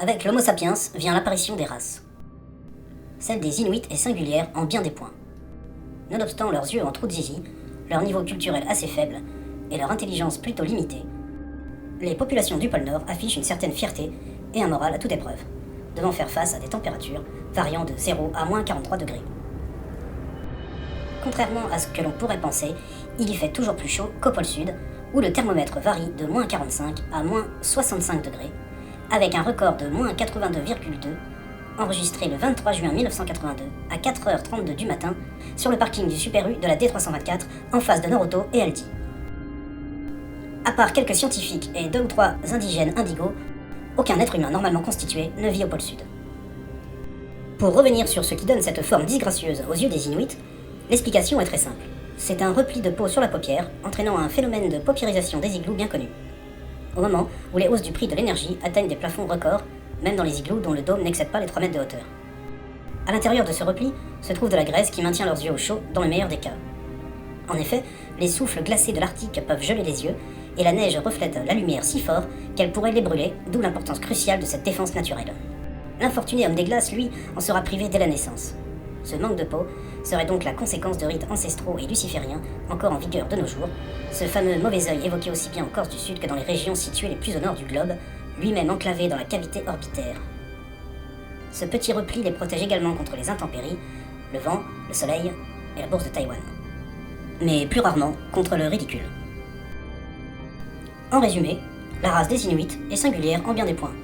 Avec l'Homo sapiens vient l'apparition des races. Celle des Inuits est singulière en bien des points. Nonobstant leurs yeux en trou de zizi, leur niveau culturel assez faible et leur intelligence plutôt limitée, les populations du pôle Nord affichent une certaine fierté et un moral à toute épreuve, devant faire face à des températures variant de 0 à moins 43 degrés. Contrairement à ce que l'on pourrait penser, il y fait toujours plus chaud qu'au pôle Sud, où le thermomètre varie de moins 45 à moins 65 degrés, avec un record de moins 82,2 enregistré le 23 juin 1982 à 4h32 du matin sur le parking du Super U de la D324 en face de Noroto et Aldi. À part quelques scientifiques et 2 ou 3 indigènes indigos, aucun être humain normalement constitué ne vit au pôle Sud. Pour revenir sur ce qui donne cette forme disgracieuse aux yeux des Inuits, l'explication est très simple. C'est un repli de peau sur la paupière, entraînant un phénomène de paupiérisation des igloos bien connu. Au moment où les hausses du prix de l'énergie atteignent des plafonds records, même dans les igloos dont le dôme n'excède pas les 3 mètres de hauteur. À l'intérieur de ce repli se trouve de la graisse qui maintient leurs yeux au chaud dans le meilleur des cas. En effet, les souffles glacés de l'Arctique peuvent geler les yeux, et la neige reflète la lumière si fort qu'elle pourrait les brûler, d'où l'importance cruciale de cette défense naturelle. L'infortuné homme des glaces, lui, en sera privé dès la naissance. Ce manque de peau serait donc la conséquence de rites ancestraux et lucifériens encore en vigueur de nos jours, ce fameux mauvais œil évoqué aussi bien en Corse du Sud que dans les régions situées les plus au nord du globe, lui-même enclavé dans la cavité orbitaire. Ce petit repli les protège également contre les intempéries, le vent, le soleil et la bourse de Taïwan. Mais plus rarement contre le ridicule. En résumé, la race des Inuits est singulière en bien des points.